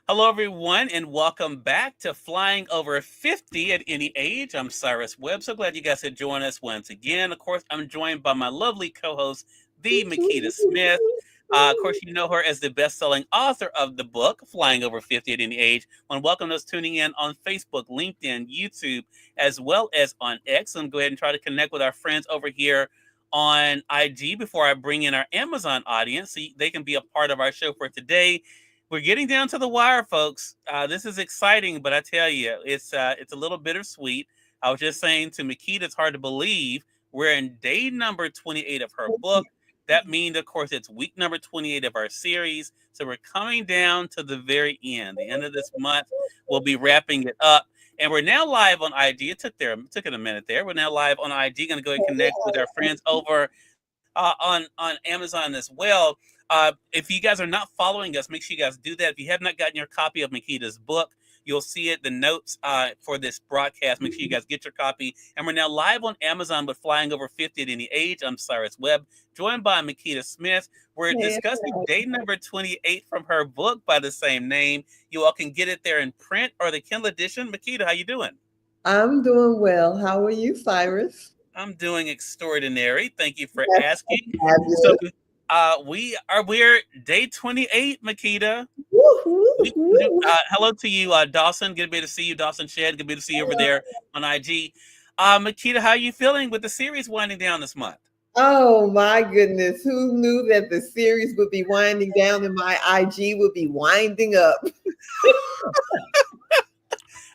Hello, everyone, and welcome back to Flying Over 50 at Any Age. I'm Cyrus Webb. So glad you guys could join us once again. Of course, I'm joined by my lovely co host, the Makeda Smith. Of course, you know her as the best selling author of the book, Flying Over 50 at Any Age. I want to welcome those tuning in on Facebook, LinkedIn, YouTube, as well as on X. I'm going to go ahead and try to connect with our friends over here on IG before I bring in our Amazon audience so they can be a part of our show for today. We're getting down to the wire, folks. This is exciting, but I tell you, it's a little bittersweet. I was just saying to Makita, it's hard to believe we're in day number 28 of her book. That means, of course, it's week number 28 of our series. So we're coming down to the very end. The end of this month, we'll be wrapping it up. And we're now live on IG. Took it a minute there. We're now live on IG. Going to go and connect with our friends over on Amazon as well. If you guys are not following us, make sure you guys do that. If you have not gotten your copy of Makeda's book, you'll see it, the notes for this broadcast. Make sure you guys get your copy. And we're now live on Amazon with Flying Over 50 at Any Age. I'm Cyrus Webb, joined by Makeda Smith. We're discussing day number 28 from her book by the same name. You all can get it there in print or the Kindle edition. Makeda, how you doing? I'm doing well. How are you, Cyrus? I'm doing extraordinary. Thank you for That's asking. So fabulous. we're day 28, Makeda. Hello to you, Dawson. Good to be to see you, Dawson Shed. Good to be to see you over there on IG. Makeda, how are you feeling with the series winding down this month? Oh my goodness. Who knew that the series would be winding down and my IG would be winding up?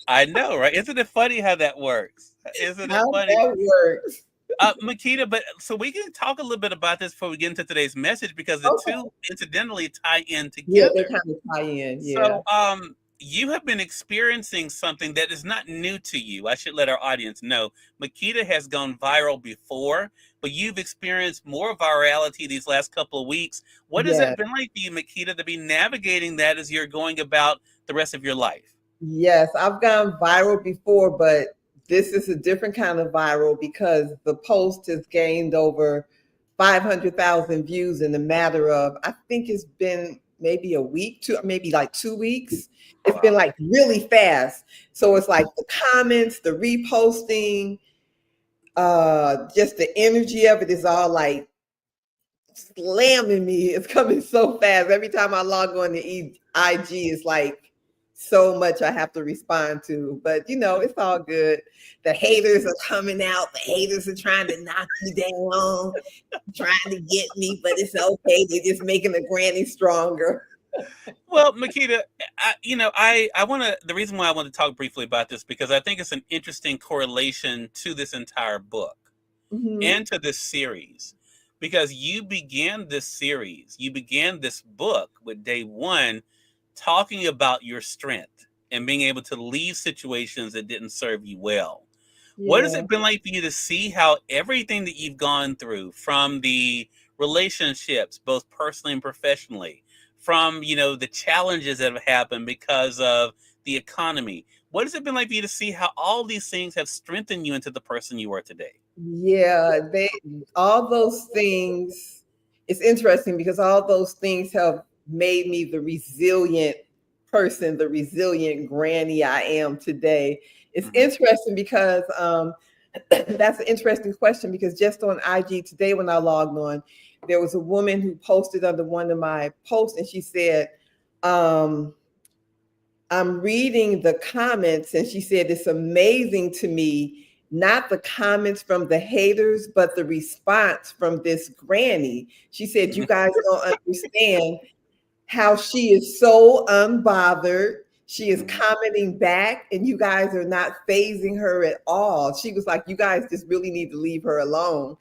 I know, right? Isn't it funny how that works? Isn't it How funny? that works. Makeda, but so we can talk a little bit about this before we get into today's message because the Okay. two incidentally tie in Yeah, they together. kind of tie in. Yeah. So, you have been experiencing something that is not new to you. I should let our audience know. Makeda has gone viral before, but you've experienced more virality these last couple of weeks. What has Yeah. it been like for you, Makeda, to be navigating that as you're going about the rest of your life? Yes, I've gone viral before, but this is a different kind of viral because the post has gained over 500,000 views in a matter of, I think it's been maybe a week, maybe like 2 weeks. It's been Wow. like really fast. So it's like the comments, the reposting, just the energy of it is all like slamming me. It's coming so fast. Every time I log on to IG, it's like so much I have to respond to. But it's all good. The haters are coming out. The haters are trying to knock you down, trying to get me, but it's okay. They're just making the granny stronger. Well, Makeda, I want to. The reason why I want to talk briefly about this because I think it's an interesting correlation to this entire book Hmm. and to this series because you began this book with day one talking about your strength and being able to leave situations that didn't serve you well. What has Yeah. it been like for you to see how everything that you've gone through from the relationships, both personally and professionally, from the challenges that have happened because of the economy? What has it been like for you to see how all these things have strengthened you into the person you are today? Yeah, they all those things. It's interesting because all those things have made me the resilient person, the resilient granny I am today. It's Mhm. interesting because that's an interesting question because just on IG today when I logged on, there was a woman who posted under one of my posts and she said, um, I'm reading the comments, and she said, it's amazing to me, not the comments from the haters, but the response from this granny. She said, you guys don't understand how she is so unbothered. She is Mhm. commenting back, and you guys are not phasing her at all. She was like, you guys just really need to leave her alone.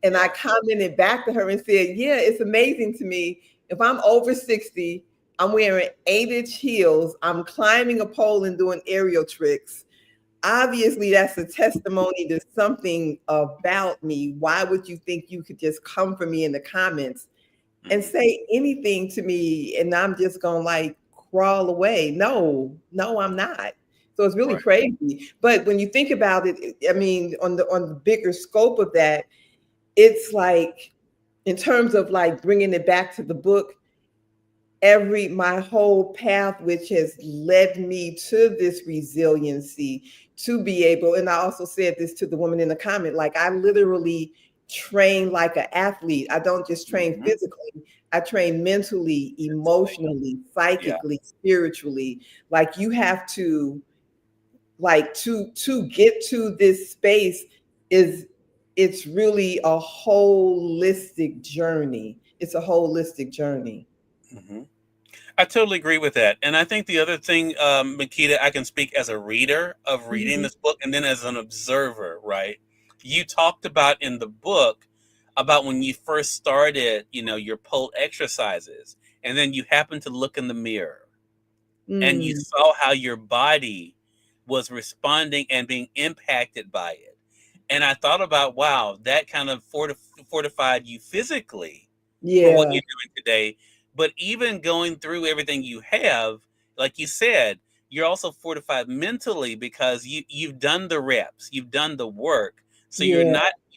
And I Yeah. commented back to her and said, yeah, it's amazing to me. If I'm over 60, I'm wearing 8-inch heels, I'm climbing a pole and doing aerial tricks. Obviously, that's a testimony to something about me. Why would you think you could just come for me in the comments and Mhm. say anything to me and I'm just gonna like crawl away? No, no, I'm not. So it's really Right. crazy. But when you think about it, I mean, on the bigger scope of that, it's like in terms of like bringing it back to the book, my whole path, which has led me to this resiliency to be able, and I also said this to the woman in the comment, like I literally train like an athlete. I don't just train Mhm. physically, I train mentally, emotionally, Yeah. psychically, spiritually. Like you have to, like to get to this space is, it's really a holistic journey. It's a holistic journey. Hmm. I totally agree with that. And I think the other thing, Makita, I can speak as a reader of reading Mhm. this book and then as an observer, right? You talked about in the book about when you first started, your pole exercises, and then you happened to look in the mirror and you Mm, saw how your body was responding and being impacted by it. And I thought about, wow, that kind of fortified you physically for what yeah, you're doing today. But even going through everything you have, like you said, you're also fortified mentally because you've done the reps, you've done the work, so yeah.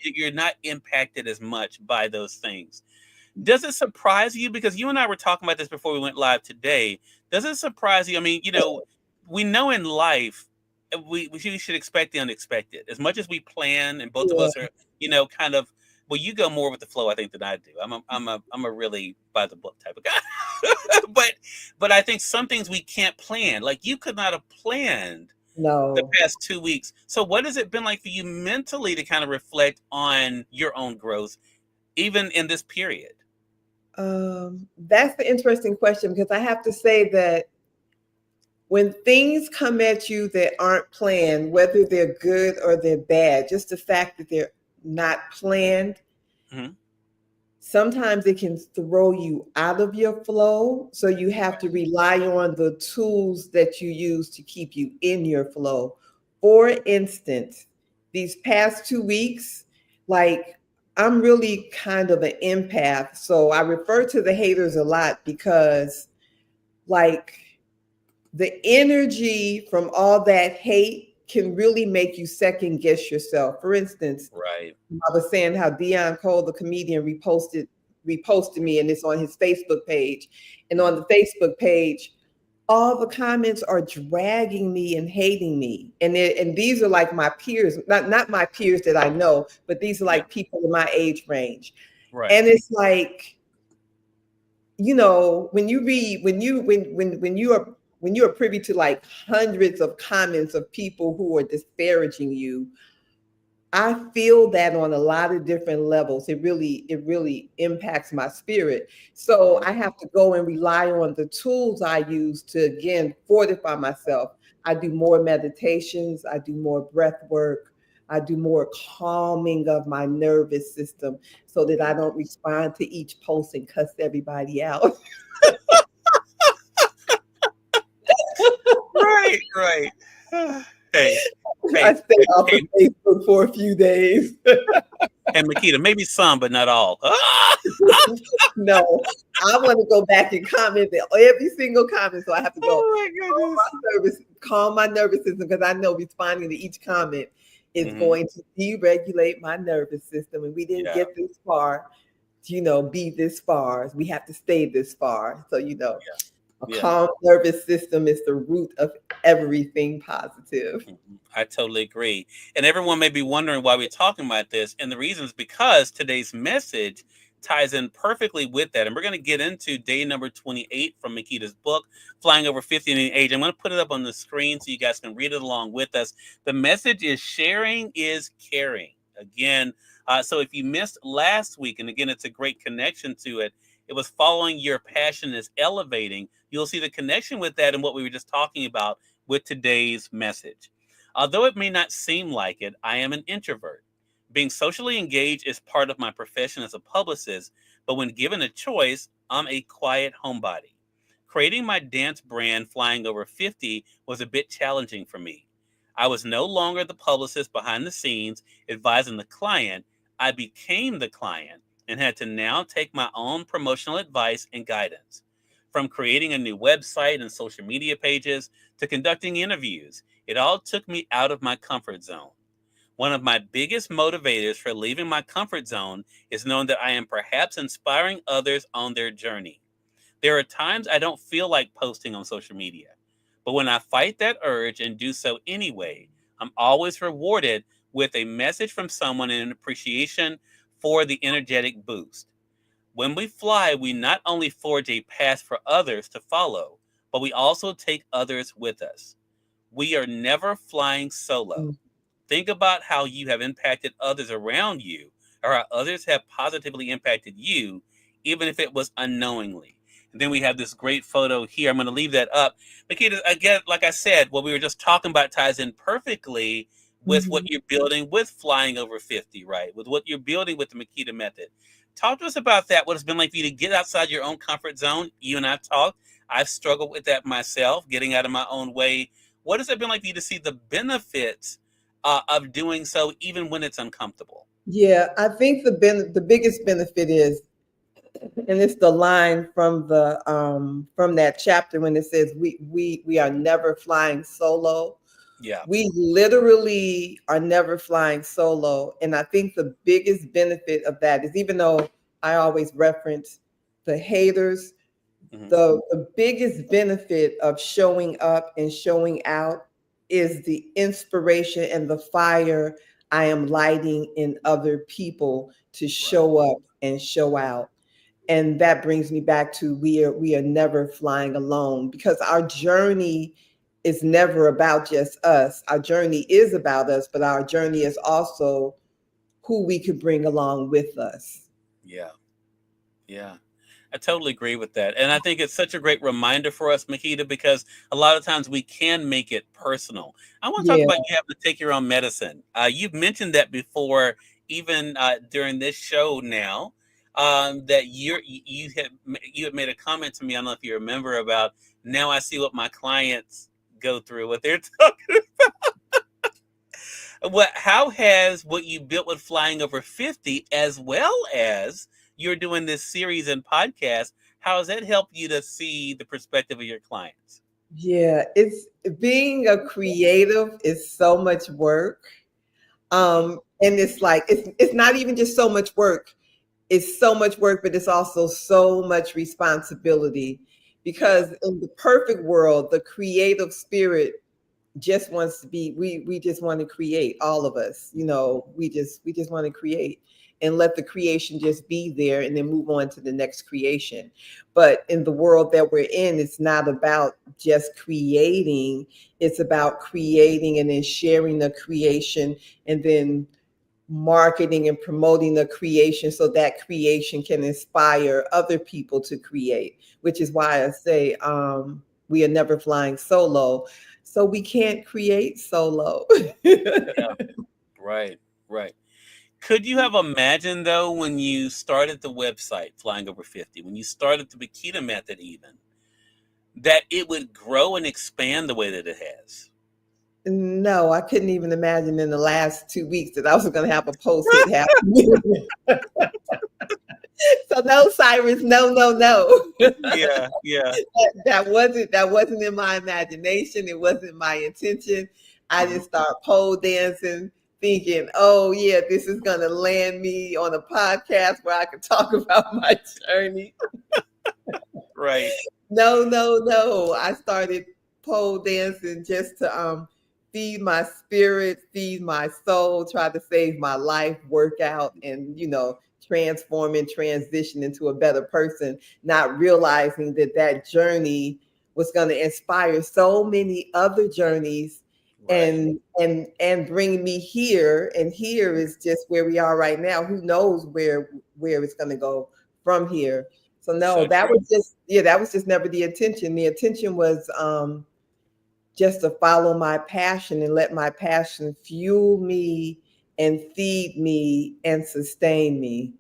you're not impacted as much by those things. Does it surprise you? Because you and I were talking about this before we went live today. Does it surprise you? I mean, we know in life we should expect the unexpected. As much as we plan, and both of Yeah, us are, kind of. Well, you go more with the flow, I think, than I do. I'm a really by the book type of guy. but I think some things we can't plan. Like you could not have planned the no. past 2 weeks. So what has it been like for you mentally to kind of reflect on your own growth, even in this period? That's the interesting question because I have to say that when things come at you that aren't planned, whether they're good or they're bad, just the fact that they're not planned, Mhm. sometimes it can throw you out of your flow. So you have to rely on the tools that you use to keep you in your flow. For instance, these past 2 weeks, like I'm really kind of an empath. So I refer to the haters a lot because, like, the energy from all that hate can really make you second guess yourself. For instance, Right. I was saying how Dion Cole, the comedian, reposted me, and it's on his Facebook page. And on Mhm. the Facebook page, all the comments are dragging me and hating me. And these are like my peers, not my peers that I know, but these are Yeah. like people in my age range. Right. And it's like, when you read, when you are privy to like hundreds of comments of people who are disparaging you, I feel that on a lot of different levels. It really impacts my spirit. So Mhm. I have to go and rely on the tools I use to again fortify myself. I do more meditations, I do more breath work, I do more calming of my nervous system so that I don't respond to each post and cuss everybody out. Right. Right. Hey. I Hey. stay Hey. off of Hey. Facebook for a few days. Hey, Makita. Maybe some, but not all. No, I want to go back and comment on every single comment. So I have to go Oh my goodness. calm my nervous system because I know responding to each comment is Hmm. going to deregulate my nervous system. And we didn't Yeah. get this far to, be this far. We have to stay this far. So, a Yeah. calm nervous system is the root of everything positive. Mhm. I totally agree. And everyone may be wondering why we're talking about this. And the reason is because today's message ties in perfectly with that. And we're going to get into day number 28 from Makita's book, Flying Over 50 in Any Age. I'm going to put it up on the screen so you guys can read it along with us. The message is sharing is caring. Again, so if you missed last week, and again, it's a great connection to it, it was following your passion is elevating. You'll see the connection with that and what we were just talking about with today's message. Although it may not seem like it, I am an introvert. Being socially engaged is part of my profession as a publicist, but when given a choice, I'm a quiet homebody. Creating my dance brand Flying Over 50 was a bit challenging for me. I was no longer the publicist behind the scenes advising the client. I became the client and had to now take my own promotional advice and guidance. From creating a new website and social media pages to conducting interviews, it all took me out of my comfort zone. One of my biggest motivators for leaving my comfort zone is knowing that I am perhaps inspiring others on their journey. There are times I don't feel like posting on social media, but when I fight that urge and do so anyway, I'm always rewarded with a message from someone and an appreciation for the energetic boost. When we fly, we not only forge a path for others to follow, but we also take others with us. We are never flying solo. Mm. Think about how you have impacted others around you, or how others have positively impacted you, even if it was unknowingly. And then we have this great photo here. I'm going to leave that up. Makeda, again, like I said, what we were just talking about ties in perfectly with what Mhm. you're building with Flying Over 50, right? With what you're building with the Makeda method. Talk to us about that. What it's been like for you to get outside your own comfort zone. You and I've talked. I've struggled with that myself, getting out of my own way. What has it been like for you to see the benefits of doing so, even when it's uncomfortable? Yeah, I think the biggest benefit is, and it's the line from that chapter when it says we are never flying solo. Yeah. We literally are never flying solo. And I think the biggest benefit of that is, even though I always reference the haters, Hmm. the biggest benefit of showing up and showing out is the inspiration and the fire I am lighting in other people to Right. show up and show out. And that brings me back to we are never flying alone, because our journey is never about just us. Our journey is about us, but our journey is also who we could bring along with us. Yeah. Yeah. I totally agree with that. And I think it's such a great reminder for us, Makeda, because a lot of times we can make it personal. I want to talk Yeah, about you having to take your own medicine. You've mentioned that before, even during this show now, that you had made a comment to me. I don't know if you remember about, now I see what my clients go through, what they're talking. How has what you built with Flying Over 50, as well as you're doing this series and podcast, how has that helped you to see the perspective of your clients? yeah. It's being a creative is so much work. Hmm. And it's like it's not even just so much work. It's so much work, but it's also so much responsibility. Yeah. Because in the perfect world, the creative spirit just wants to be, we just want to create, all of us, we just want to create and let the creation just be there and then move on to the next creation. But in the world that we're in, it's not about just creating. It's about creating and then sharing the creation, and then marketing and promoting the creation so that creation can inspire other people to create, which is why I say, we are never flying solo. So we can't create solo. Yeah. Right. Right. Could you have imagined, though, when you started the website Flying Over 50, when you started the Makeda method, even that it would grow and expand the way that it has? No, I couldn't even imagine in the last 2 weeks that I was going to have a post hit happen. So no, Cyrus, no, no, no. Yeah. Yeah. That wasn't in my imagination. It wasn't my intention. I Hmm. just start pole dancing, thinking, oh yeah, this is gonna land me on a podcast where I can talk about my journey. Right. No, no, no. I started pole dancing just to feed my spirit, feed my soul, try to save my life, work out, and transform and transition into a better person, not realizing that that journey was going to inspire so many other journeys, Right. and bring me here. And here is just where we are right now. Who knows where it's going to go from here. So no, So that true. was just, yeah, that was just never the intention. The intention was just to follow my passion and let my passion fuel me and feed me and sustain me.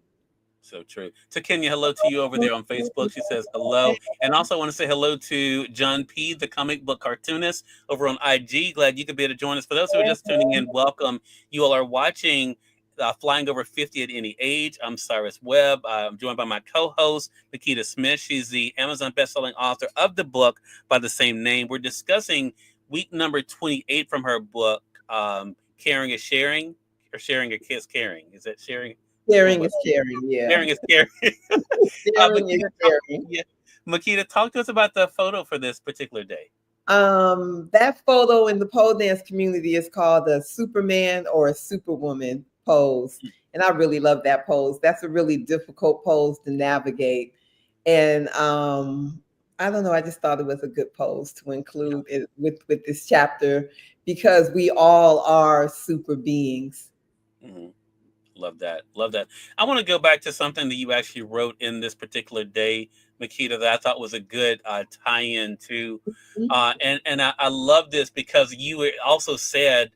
So true. To Kenya, hello to you over there on Facebook. She says hello. And also I want to say hello to John P., the comic book cartoonist over on IG. Glad you could be able to join us. For those who are just tuning in, welcome. You all are watching Flying Over 50 at Any Age. I'm Cyrus Webb. I'm joined by my co-host, Makeda Smith. She's the Amazon bestselling author of the book by the same name. We're discussing week number 28 from her book, Caring is Sharing, or Sharing is Caring. Is that sharing? Which one Sharing was is caring, yeah. Sharing is caring. Sharing is Makeda, caring. yeah, Makeda, talk to us about the photo for this particular day. That photo in the pole dance community is called a Superman or a Superwoman pose. And I really love that pose. That's a really difficult pose to navigate. And I don't know, I just thought it was a good pose to include it with this chapter because we all are super beings. Mm-hmm. Love that. Love that. I want to go back to something that you actually wrote in this particular day, Makeda, that I thought was a good tie-in to, and I love this because you also said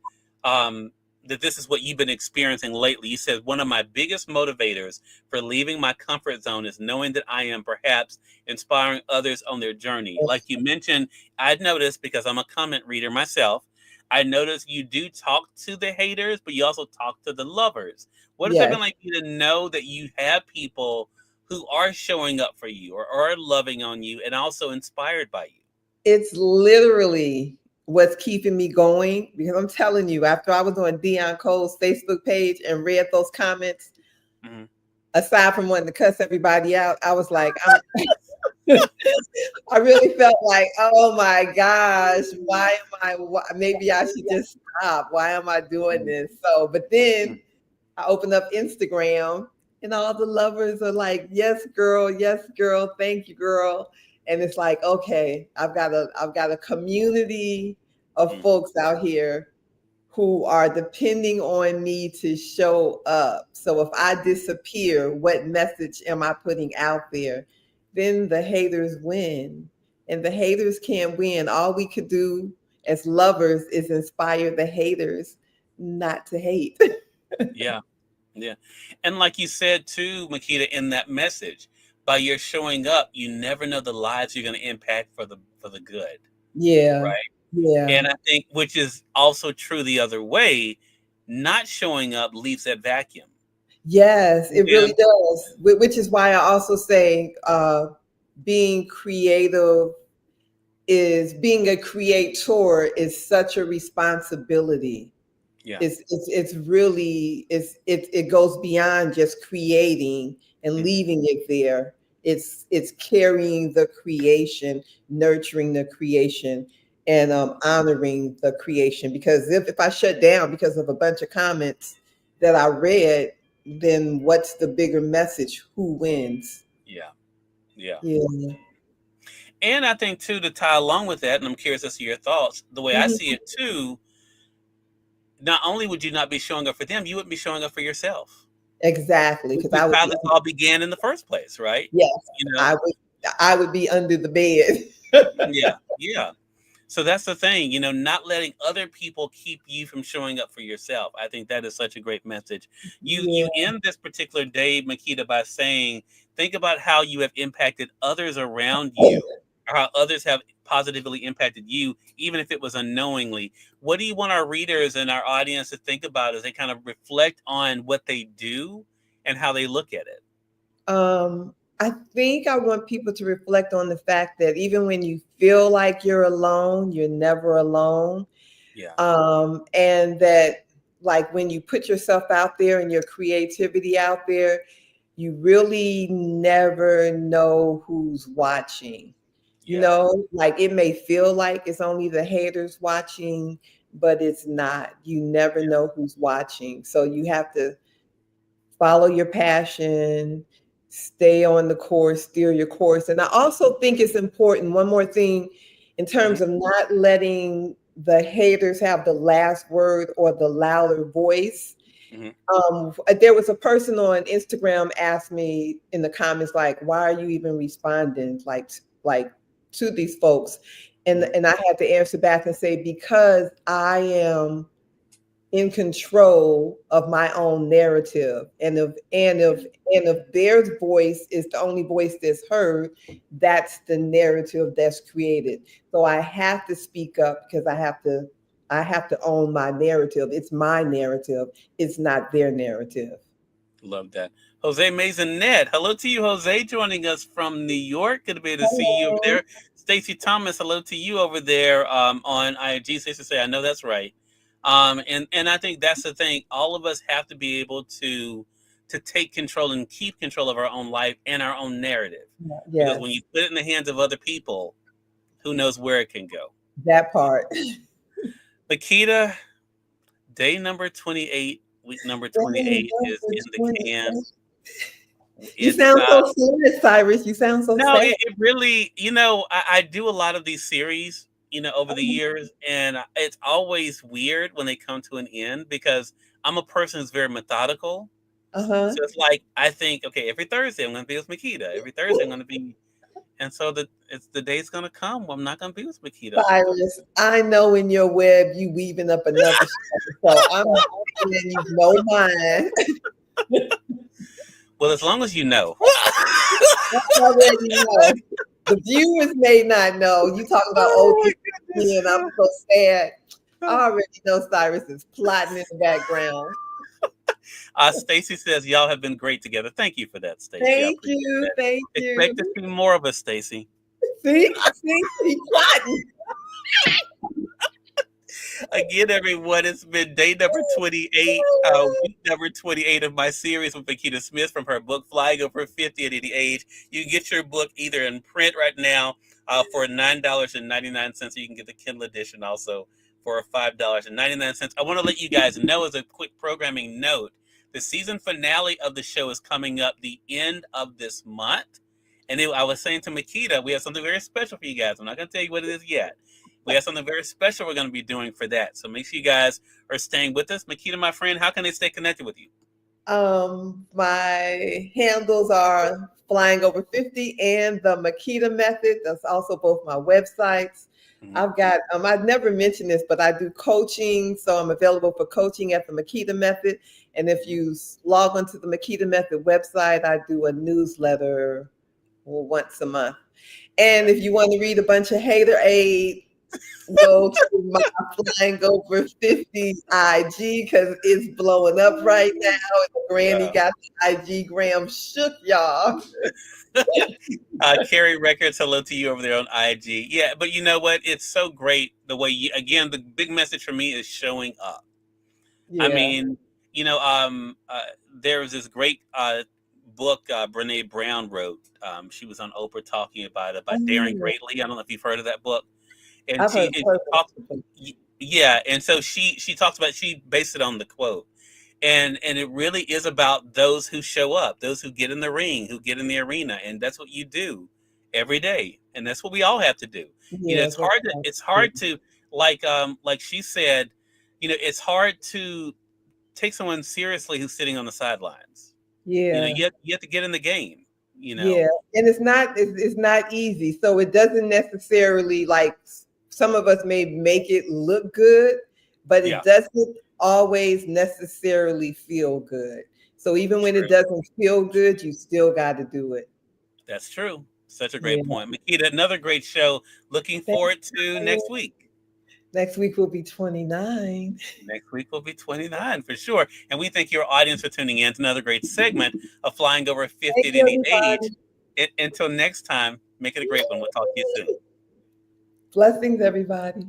that this is what you've been experiencing lately. You said one of my biggest motivators for leaving my comfort zone is knowing that I am perhaps inspiring others on their journey. Like you mentioned, I'd noticed because I'm a comment reader myself. I noticed you do talk to the haters, but you also talk to the lovers. What has that Yes. been like for you to know that you have people who are showing up for you or are loving on you and also inspired by you? It's literally what's keeping me going because I'm telling you, after I was on Dion Cole's Facebook page and read those comments, Mhm. aside from wanting to cuss everybody out, I was like, I really felt like, oh my gosh, why am maybe I should just stop. Why am I doing this? So, but then I opened up Instagram and all the lovers are like, yes, girl, thank you, girl. And it's like, okay, I've got a community of Mhm. folks out here who are depending on me to show up. So if I disappear, what message am I putting out there? Then the haters win. And the haters can't win. All we could do as lovers is inspire the haters not to hate. Yeah, yeah. And like you said too, Makita, in that message, by your showing up, you never know the lives you're going to impact for the good, Yeah. right? Yeah. And I think which is also true the other way, not showing up leaves that vacuum. Yes, it Yeah. really does. Which is why I also say being creative is being a creator is such a responsibility. Yeah. It's really it goes beyond just creating and Hmm. leaving it there. It's carrying the creation, nurturing the creation, and honoring the creation. Because if I shut down because of a bunch of comments that I read, then what's the bigger message? Who wins? Yeah. Yeah. Yeah. And I think too, to tie along with that, and I'm curious as to your thoughts, the way I see Mhm. it too, not only would you not be showing up for them, you wouldn't be showing up for yourself, Exactly, which because is I would how be this all began in the first place, right? yes, You know? I would I would be under the bed. Yeah. Yeah. So that's the thing, not letting other people keep you from showing up for yourself. I think that is such a great message. You Yeah. end this particular day, Makita, by saying, think about how you have impacted others around you, or how others have positively impacted you, even if it was unknowingly. What do you want our readers and our audience to think about as they kind of reflect on what they do and how they look at it? I think I want people to reflect on the fact that even when you feel like you're alone, you're never alone. Yeah. And that, like, when you put yourself out there and your creativity out there, you really never know who's watching. Yeah. Like it may feel like it's only the haters watching, but it's not. You never know who's watching. So you have to follow your passion, stay on the course, steer your course. And I also think it's important, one more thing, in Hmm. terms of not letting the haters have the last word or the louder voice. Hmm. There was a person on Instagram asked me in the comments, like, why are you even responding like to these folks? And Hmm. and I had to answer back and say, because I am in control of my own narrative, and if their voice is the only voice that's heard, that's the narrative that's created. So I have to speak up because I have to own my narrative. It's my narrative. It's not their narrative. Love that. Jose Maisonette. Hello to you, Jose, joining us from New York. Good to be able to see you over Hello. there. Stacy Thomas, hello to you over there on IG. Stacy say, I know that's right. And I think that's the thing. All of us have to be able to to take control and keep control of our own life and our own narrative. Because when you Yes, put it in the hands of other people, who knows where it can go. that part. Makeda, day number 28, week number 28 is in the can. You It's sound so serious, Cyrus. You sound so no, sad. it really, I do a lot of these series, over the years, and it's always weird when they come to an end because I'm a person who's very methodical. Uh-huh. So it's like I think, okay, every Thursday I'm going to be with Makeda. Every Thursday I'm going to be, and so the day's going to come when I'm not going to be with Makeda. Cyrus, I know in your web you weaving up another show, so I'm not letting you know mine. Well, as long as you know. I already know. The viewers may not know. You talking about Oh OG my and I'm goodness. so sad. I already know Cyrus is plotting in the background. Stacy says y'all have been great together. Thank you for that, Stacy. I Thank appreciate you. that. Thank Expect to you. see more of us, Stacy. See, he plotting. Again, everyone, it's been day number 28, week number 28 of my series with Makeda Smith from her book, Flying Over 50 at Any Age. You can get your book either in print right now for $9.99, or you can get the Kindle edition also for $5.99. I want to let you guys know, as a quick programming note, the season finale of the show is coming up the end of this month. And I was saying to Makeda, we have something very special for you guys. I'm not going to tell you what it is yet. We have something very special we're going to be doing for that. So make sure you guys are staying with us. Makeda, my friend, how can they stay connected with you? My handles are Flying Over 50 and the Makeda Method. That's also both my websites. Mm-hmm. I've got I've never mentioned this, but I do coaching, so I'm available for coaching at the Makeda Method. And if you log onto the Makeda Method website, I do a newsletter once a month. And if you want to read a bunch of hater aid, go to my Flying Over 50 IG because it's blowing up right now. And the granny got the IG gram shook, y'all. Carrie Records, hello to you over there on IG. Yeah, but you know what? It's so great the way again, the big message for me is showing up. Yeah. I mean, there was this great book Brene Brown wrote. She was on Oprah talking about daring greatly. I don't know if you've heard of that book. And I've heard she talks, yeah, and so she talks about, she based it on the quote, and it really is about those who show up, those who get in the ring, who get in the arena, and that's what you do every day, and that's what we all have to do. Yeah, It's hard to like she said, it's hard to take someone seriously who's sitting on the sidelines. Yeah. You have to get in the game. Yeah, and it's not easy. So it doesn't necessarily, like, some of us may make it look good, but it doesn't always necessarily feel good. So even when it doesn't feel good, you still got to do it. That's true. Such a great point. Makeda, another great show. Looking forward to next week. Next week will be 29. Next week will be 29 for sure. And we thank your audience for tuning in to another great segment of Flying Over 50 at Any Age. Until next time, make it a great one. We'll talk to you soon. Blessings, everybody.